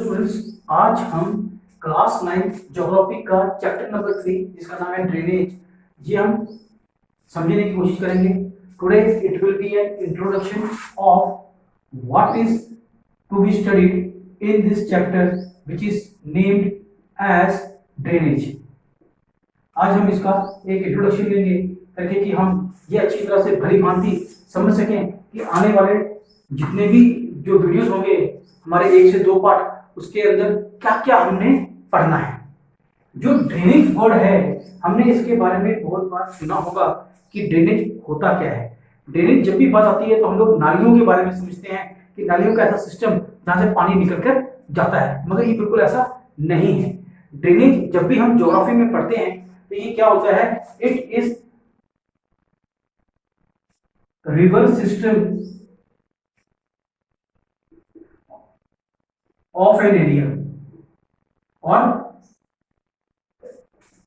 Students, आज हम class 9 geography का चैप्टर नंबर 3 जिसका नाम है ड्रेनेज, ये हम समझने की कोशिश करेंगे। Today it will be an introduction of what is to be studied in this chapter which is named as drainage. आज हम इसका एक इंट्रोडक्शन लेंगे ताकि कि हम ये अच्छी तरह से भली भांति समझ सकें कि आने वाले जितने भी जो वीडियोस होंगे हमारे 1 से 2 पार्ट, उसके अंदर क्या क्या हमने पढ़ना है। जो ड्रेनेज वर्ड है, हमने इसके बारे में बहुत बार सुना होगा कि ड्रेनेज होता क्या है। ड्रेनेज जब भी बात आती है तो हम लोग नालियों के बारे में समझते हैं कि नालियों का ऐसा सिस्टम जहां से पानी निकल कर जाता है, मगर ये बिल्कुल ऐसा नहीं है। ड्रेनेज जब भी हम ज्योग्राफी में पढ़ते हैं तो ये क्या होता है, it is river system of an area और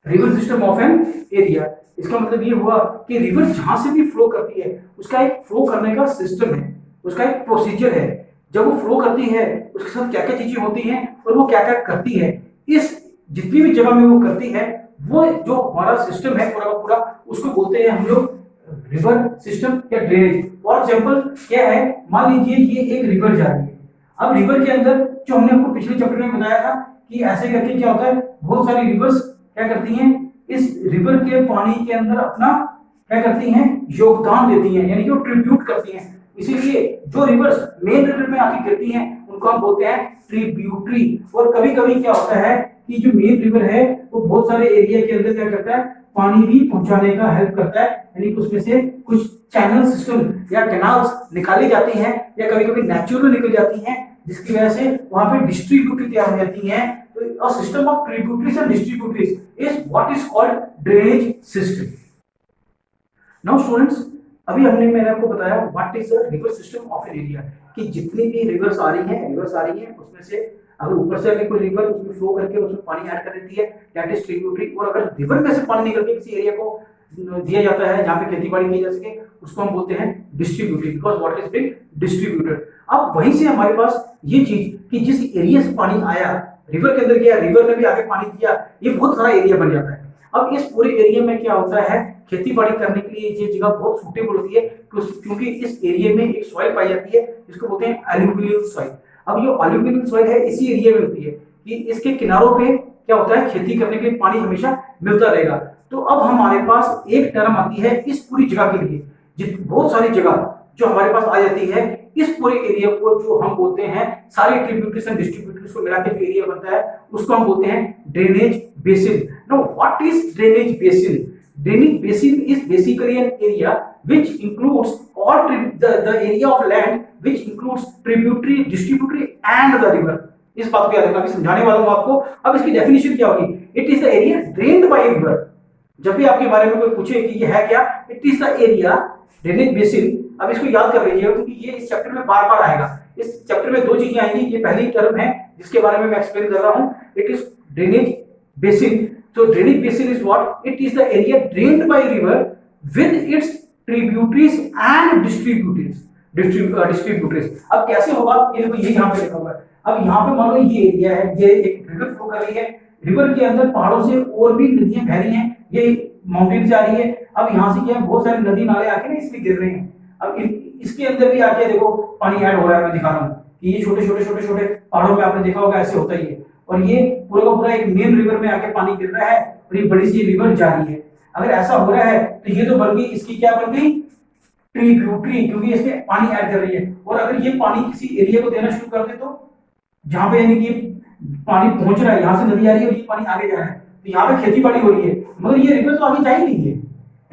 river system of an area. इसका मतलब ये हुआ कि रिवर जहां से भी फ्लो करती है उसका एक फ्लो करने का सिस्टम है, उसका एक प्रोसीजर है। जब वो फ्लो करती है उसके साथ क्या क्या चीजें होती हैं और वो क्या क्या करती है, इस जितनी भी जगह में वो करती है, वो जो हमारा सिस्टम है पूरा का पूरा, उसको बोलते हैं हम लोग रिवर सिस्टम या ड्रेनेज। फॉर एग्जाम्पल क्या है, मान लीजिए ये एक रिवर जा रही है। अब रिवर के अंदर जो हमने आपको पिछले चैप्टर में बताया था कि ऐसे करके क्या होता है, बहुत सारी रिवर्स क्या करती हैं, इस रिवर के पानी के अंदर अपना क्या करती हैं, योगदान देती हैं, यानी कि वो ट्रिब्यूट करती हैं। इसीलिए जो रिवर्स मेन रिवर में आके गिरती हैं उनको हम बोलते हैं ट्रिब्यूटरी। और कभी कभी क्या होता है कि जो मेन रिवर है वो बहुत सारे एरिया के अंदर क्या करता है, पानी भी पहुंचाने का हेल्प करता है, यानी कि उसमें से कुछ चैनल सिस्टम या कैनाल्स निकाली जाती हैं या कभी कभी नेचुरल निकल जाती हैं, जिसकी वजह से वहां पे डिस्ट्रीब्यूटरी तैयार हो जाती है। तो a system of tributaries and distributaries is what is called drainage system. Now students, अभी मैंने आपको बताया what is the river system of an area, कि जितनी भी रिवर्स आ रही हैं उसमें से अगर ऊपर से अगर कोई रिवर उसमें फ्लो करके उसमें पानी ऐड कर देती है, दैट इज ट्रिब्यूटरी। और अगर रिवर में से पानी निकल के किसी एरिया को दिया जाता है जहां पे खेती बाड़ी की जा सके, उसको हम बोलते हैं distributary, because water is being distributed. अब वहीं से हमारे पास ये चीज कि जिस एरिया से पानी आया, रिवर के अंदर गया, रिवर ने भी आगे पानी दिया, ये बहुत सारा एरिया बन जाता है। अब इस पूरे एरिया में क्या होता है, खेती बाड़ी करने के लिए ये जगह बहुत सूटेबल होती है, क्योंकि इस एरिया में एक सॉइल पाई जाती है जिसको बोलते हैं एल्यूवियल सॉइल। अब ये एल्यूवियल सॉइल है इसी एरिया में होती है कि इसके किनारों पे क्या होता है, खेती करने के लिए पानी हमेशा मिलता रहेगा। तो अब हमारे पास एक टर्म आती है इस पूरी जगह के लिए, बहुत सारी जगह जो हमारे पास आ जाती है, इस पूरे एरिया को जो हम बोलते हैं, सारे ट्रिब्यूटरीज एंड डिस्ट्रीब्यूटरीज को मिला के जो एरिया बनता है उसको हम बोलते हैं drainage basin. Now what is drainage basin? Drainage basin is basically an area which includes all the area of land which includes tributary, distributary and the river. इस बात को याद रखना, अभी समझाने वाला हूं आपको। अब इसकी डेफिनेशन क्या होगी? It is the area drained by river. जब भी आपके बारे में कोई पूछे कि ये है क्या, it is the area drainage basin. अब इसको याद कर लीजिएगा क्योंकि ये इस चैप्टर में बार बार आएगा। इस चैप्टर में 2 चीजें आएंगी। ये पहली टर्म है जिसके बारे में मैं एक्सप्लेन कर रहा हूं, it is drainage basin. So drainage basin is what? It is the area drained by river with its tributaries and distributaries. Distributaries. अब कैसे होगा, ये देखो ये यहाँ पे लिखा हुआ है। अब यहाँ पे मान लो ये एरिया है, ये एक रिवर फ्लो कर रही है, रिवर के अंदर पहाड़ों से और भी नदियां बह रही हैं, ये माउंटेन से आ रही है। अब यहाँ से क्या बहुत सारे नदी नाले आके ना इसमें गिर रहे हैं। अब इसके अंदर भी आके देखो पानी ऐड हो रहा है। मैं दिखा रहा हूँ कि ये छोटे छोटे छोटे छोटे पहाड़ों में आपने देखा होगा ऐसे होता ही है, और ये पूरा का पूरा एक मेन रिवर में आके पानी गिर रहा है और ये बड़ी सी रिवर जा रही है। अगर ऐसा हो रहा है तो ये तो बन गई, इसकी क्या बन गई, ट्रिब्यूटरी, क्योंकि इसमें पानी ऐड कर रही है। और अगर ये पानी किसी एरिया को देना शुरू कर दे तो जहां पे यानी कि पानी पहुंच रहा है, यहाँ से नदी आ रही है और ये पानी आगे जा रहा है, तो यहाँ पे खेती बाड़ी हो रही है, मगर ये रिवर तो आगे जा ही नहीं है,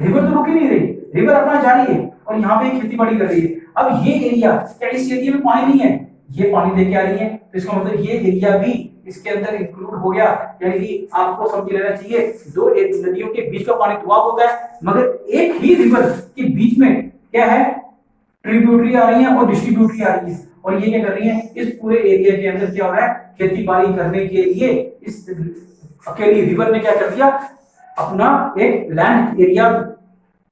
रिवर तो रुक ही नहीं रही, रिवर अपना जा रही है और यहाँ पे खेती बाड़ी कर रही है। अब ये एरिया, क्या इस एरिया में पानी नहीं है, ये पानी लेके आ रही है, तो इसका मतलब ये एरिया भी इसके अंदर इंक्लूड हो गया। यानी कि आपको समझ लेना चाहिए 2 नदियों के बीच का पानी दुआ होता है, मगर एक ही रिवर के बीच में क्या है, ट्रिब्यूटरी आ रही है और डिस्ट्रीब्यूटरी आ रही है, और ये क्या कर रही है, इस पूरे एरिया के अंदर क्या हो रहा है, खेती बाड़ी करने के लिए इस अकेली रिवर ने क्या कर दिया, अपना एक लैंड एरिया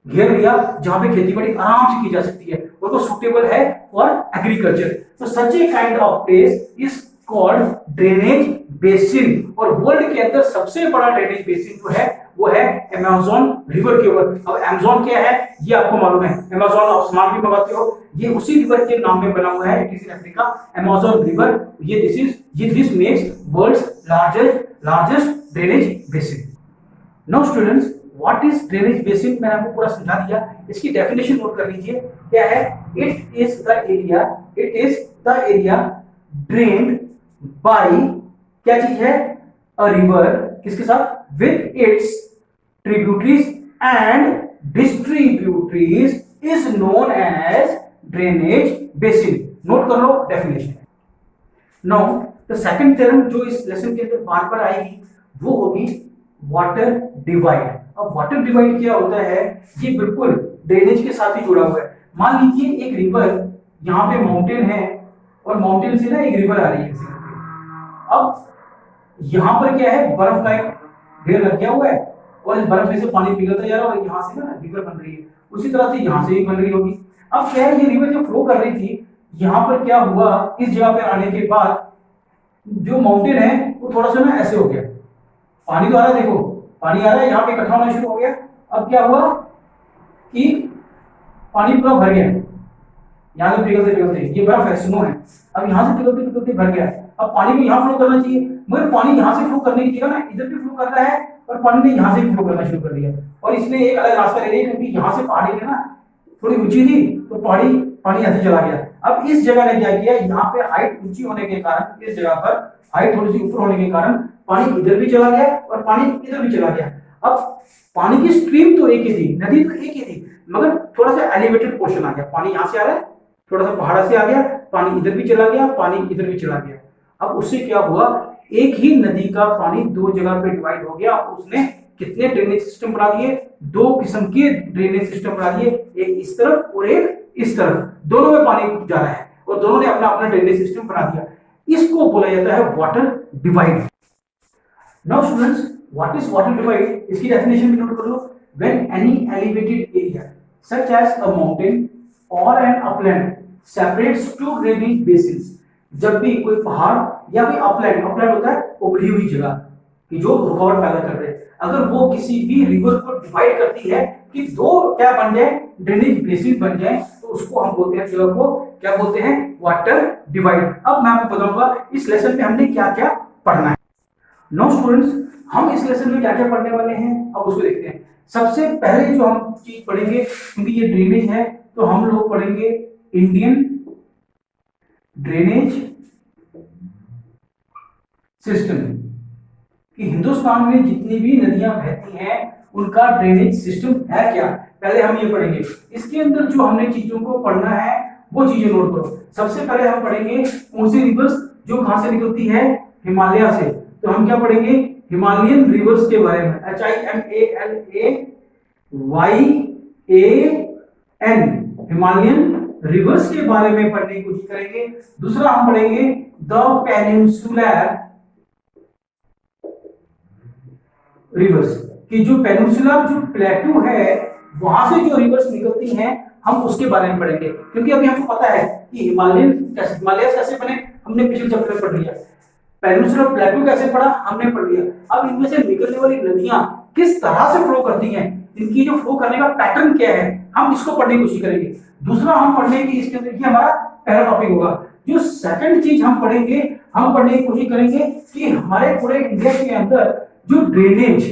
घेर लिया जहां पे खेती बाड़ी आराम से की जा सकती है और वो सुटेबल है फॉर एग्रीकल्चर। तो such a kind of place is called drainage basin, और वर्ल्ड के अंदर सबसे बड़ा ड्रेनेज बेसिन जो है वो है अमेज़न रिवर के ऊपर। अब अमेज़न क्या है ये आपको मालूम है, अमेज़न आप सामान भी मंगाते हो, ये उसी रिवर के नाम में बना हुआ है, it is in Africa, Amazon river. This makes world's largest drainage basin. Now students, what is drainage basin, मैंने आपको पूरा समझा दिया, इसकी डेफिनेशन नोट कर लीजिए, क्या है, it is the area drained by, क्या चीज है, अ रिवर, किसके साथ, with its tributaries and distributaries is known as drainage basin. Note कर लो definition. Now the second term जो इस लेसन के अंदर बार बार आएगी वो होगी वाटर डिवाइड। अब वाटर डिवाइड क्या होता है, ये बिल्कुल ड्रेनेज के साथ ही जुड़ा हुआ है। मान लीजिए एक रिवर, यहाँ पे माउंटेन है और माउंटेन से ना एक रिवर आ रही है, अब यहाँ पर क्या है, बर्फ का एक ढेर लग गया हुआ है और इस बर्फ में से पानी पिघलता जा रहा है और यहाँ से ना रिवर बन रही है, उसी तरह से यहाँ से भी बन रही होगी। अब क्या है, ये रिवर जो फ्लो कर रही थी, यहाँ पर क्या हुआ, इस जगह पे आने के बाद जो माउंटेन है वो थोड़ा सा ना ऐसे हो गया, पानी तो आ रहा है, देखो पानी आ रहा है, यहाँ पे इकट्ठा होना शुरू हो गया। अब क्या हुआ कि पानी पूरा भर गया, यहाँ से पिघलते पिघलते, ये बर्फ है, स्नो है, अब यहाँ से पिघलते पिघलते भर गया। अब पानी को यहाँ फ्लो करना चाहिए, मगर पानी यहाँ से फ्लो करने की जगह ना इधर भी फ्लो कर रहा है और पानी ने यहाँ से भी फ्लो करना शुरू कर दिया, और इसने एक अलग रास्ता ले लिया, क्योंकि यहाँ से पहाड़ी है ना थोड़ी ऊंची थी, तो पानी ऐसे चला गया। अब इस जगह ने क्या किया, यहाँ पे हाइट ऊंची होने के कारण, इस जगह पर हाइट थोड़ी सी ऊपर होने के कारण पानी इधर भी चला गया और पानी इधर भी चला गया। अब पानी की स्ट्रीम तो एक ही थी, नदी तो एक ही थी, मगर थोड़ा सा एलिवेटेड पोर्शन आ गया, पानी यहाँ से आ रहा है, थोड़ा सा पहाड़ से आ गया, पानी इधर भी चला गया, पानी इधर भी चला गया। अब उससे क्या हुआ, एक ही नदी का पानी दो जगह पे डिवाइड हो गया, उसने कितने ड्रेनेज सिस्टम बना दिए, दो किस्म के ड्रेनेज सिस्टम बना दिए, एक इस तरफ और एक इस तरफ, दोनों में पानी जा रहा है और दोनों ने अपना अपना ड्रेनेज सिस्टम बना दिया। इसको बोला जाता है water divide. Now students, what is water divide, इसकी डेफिनेशन भी नोट कर लो। When any elevated area such as a mountain और an upland separates two drainage basins, जब भी कोई पहाड़ या कोई अपलैंड होता है उभरी हुई जगह कि जो रुकावट पैदा कर रहे हैं, अगर वो किसी भी रिवर को डिवाइड करती है कि दो क्या बन जाए, ड्रेनेज बेसिन बन जाए, तो उसको हम बोलते हैं, जगह को क्या बोलते हैं, वाटर डिवाइड। अब मैं आपको बताऊंगा इस लेसन में हमने क्या क्या पढ़ना है। नो स्टूडेंट्स, हम इस लेसन में क्या क्या पढ़ने वाले हैं, अब उसको देखते हैं। सबसे पहले जो हम चीज पढ़ेंगे, क्योंकि ये ड्रेनेज है, तो हम लोग पढ़ेंगे इंडियन ड्रेनेज सिस्टम, कि हिंदुस्तान में जितनी भी नदियां बहती हैं उनका ड्रेनेज सिस्टम है क्या, पहले हम ये पढ़ेंगे। इसके अंदर जो हमने चीजों को पढ़ना है वो चीजें नोट करो। सबसे पहले हम पढ़ेंगे कौन सी रिवर्स जो कहां से निकलती है, हिमालय से, तो हम क्या पढ़ेंगे, हिमालयन रिवर्स के बारे में, HIMALAYAN, हिमालयन रिवर्स के बारे में पढ़ने की कोशिश करेंगे। दूसरा हम पढ़ेंगे द पेनिनसुलर रिवर्स, कि जो पेनिनसुलर जो प्लेटू है वहां से जो रिवर्स निकलती हैं हम उसके बारे में पढ़ेंगे, क्योंकि अभी हमको पता है कि हिमालय कैसे बने, हमने पिछले चैप्टर में पढ़ लिया। पेनिनसुलर प्लेटू कैसे पढ़ा, हमने पढ़ लिया। अब इनमें से निकलने वाली नदियां किस तरह से फ्लो करती हैं, इनकी जो फ्लो करने का पैटर्न क्या है, हम इसको पढ़ने की कोशिश करेंगे। दूसरा हम पढ़ने की इसके अंदर, ये हमारा पहला टॉपिक होगा। जो सेकंड चीज हम पढ़ेंगे, हम पढ़ने की कोशिश करेंगे कि हमारे पूरे इंडिया के अंदर जो ड्रेनेज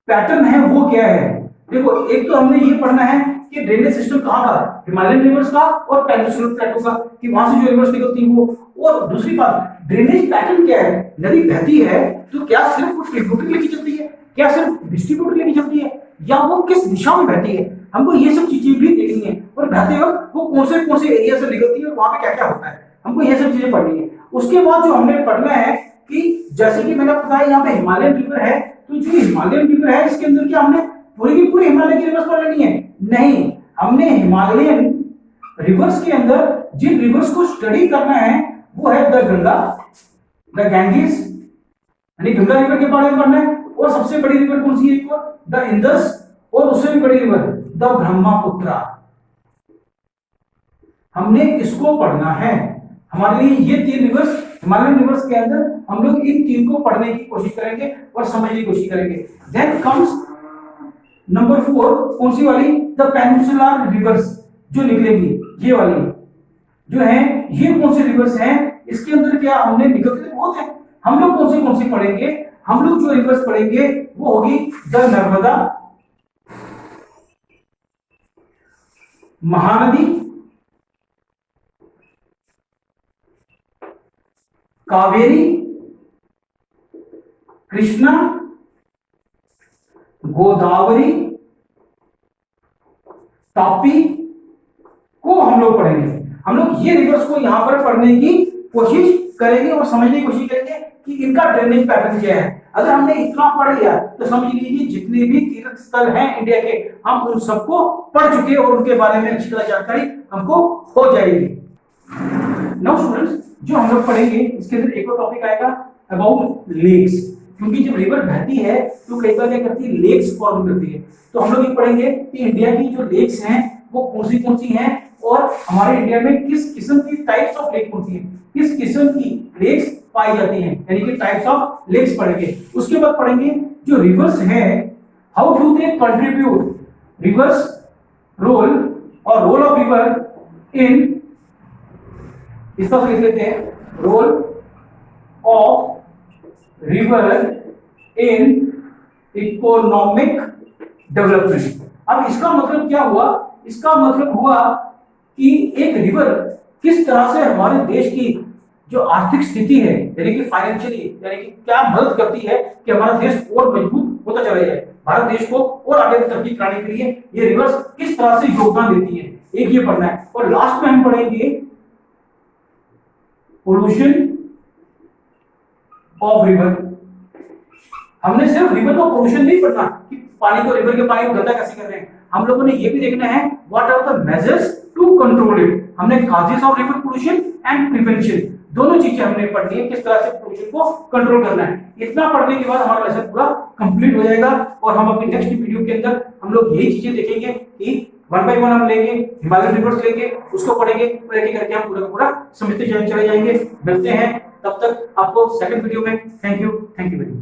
पैटर्न है वो क्या है। देखो, एक तो हमने ये पढ़ना है कि ड्रेनेज सिस्टम कहाँ का, हिमालयन रिवर्स का और पेनिनसुलर प्लेटू का, कि वहां से जो रिवर्स निकलती है वो, और दूसरी बात ड्रेनेज पैटर्न क्या है, नदी बहती है तो क्या सिर्फ वो ट्रिब्यूटरी लेके चलती है, क्या सिर्फ डिस्ट्रीब्यूटरी लेके चलती है, या वो किस दिशा में बहती है, हमको ये सब चीजें भी देखनी है। और बहते वक्त वो कौन से एरिया से निकलती है, वहां पे क्या क्या होता है, हमको ये सब चीजें पढ़नी है। उसके बाद जो हमने पढ़ना है कि जैसे कि मैंने बताया यहाँ पे हिमालयन रिवर है, तो जो हिमालयन रिवर है इसके अंदर क्या हमने पूरी की पूरी हिमालय की रिवर्स पढ़ लेनी है, नहीं, हमने हिमालयन रिवर्स के अंदर जिन रिवर्स को स्टडी करना है वो है द गंगा, द गैंजेस, यानी गंगा रिवर के बारे में पढ़ना है। और सबसे बड़ी रिवर कौन सी है, एक और द इंदस, और उससे भी बड़ी रिवर द ब्रह्मपुत्र, हमने इसको पढ़ना है। हमारे लिए ये 3 रिवर्स, हिमालयन रिवर्स के अंदर हम लोग इन 3 को पढ़ने की कोशिश करेंगे और समझने की कोशिश करेंगे। देन कम्स नंबर 4, कौन सी वाली? द पेनिनसुलर रिवर्स जो निकलेगी, ये वाली जो है, ये कौन सी रिवर्स हैं? इसके अंदर क्या हमने निकलते बहुत है, हम लोग कौन सी पढ़ेंगे? हम लोग जो रिवर्स पढ़ेंगे वो होगी द नर्मदा, महानदी, कावेरी, कृष्णा, गोदावरी, तापी को हम लोग पढ़ेंगे। हम लोग ये रिवर्स को यहां पर पढ़ने की कोशिश करेंगे और समझने की कोशिश करेंगे कि इनका ड्रेनेज पैटर्न क्या है। अगर हमने इतना पढ़ लिया तो समझ लीजिए जितने भी तीर्थ स्थल हैं इंडिया के, हम उन सबको पढ़ चुके और उनके बारे में अच्छी तरह जानकारी हमको हो जाएगी। नाउ स्टूडेंट्स, जो हम लोग पढ़ेंगे इसके अंदर एक और टॉपिक आएगा अबाउट लेक्स, क्योंकि जब रिवर बहती है तो कई बार क्या करती है, लेक्स फॉर्म करती है। तो हम लोग ये पढ़ेंगे कि इंडिया की जो लेक्स हैं वो कौन सी हैं और हमारे इंडिया में किस किस्म की टाइप्स ऑफ लेक होती है, किस किस्म की लेक्स पाई जाती हैं, यानी कि टाइप्स ऑफ लेक्स पढ़ेंगे। उसके बाद पढ़ेंगे जो रिवर्स है, how do they contribute, rivers role और रोल ऑफ रिवर इन, इस तरह से लिख लेते हैं, role of river in economic development. अब इसका मतलब क्या हुआ? इसका मतलब हुआ कि एक रिवर किस तरह से हमारे देश की जो आर्थिक स्थिति है, यानी कि फाइनेंशियली, यानी कि क्या मदद करती है कि हमारा देश और मजबूत होता चला जाए, भारत देश को और आगे तरक्की कराने के लिए ये रिवर्स किस तरह से योगदान देती है, एक ये पढ़ना है। और लास्ट में हम पढ़ेंगे पोल्यूशन ऑफ रिवर। हमने सिर्फ रिवर का पोल्यूशन नहीं पढ़ना कि पानी को, रिवर के पानी को गंदा कैसे कर रहे हैं, हम लोगों ने ये भी देखना है what are the measures to control it. हमने causes of river pollution and prevention, दोनों चीजें हमने पढ़नी है, किस तरह से पोल्यूशन को कंट्रोल करना है। इतना पढ़ने के बाद हमारा लेसन पूरा कंप्लीट हो जाएगा और हम अपनी नेक्स्ट वीडियो के अंदर हम लोग यही चीजें देखेंगे कि 1 बाय 1 हम लेंगे, हिमालयन रिवर्स लेंगे, उसको पढ़ेंगे और एक एक करके हम पूरा का पूरा समझते चले जाएंगे। मिलते हैं तब तक आपको सेकंड वीडियो में। Thank you very much.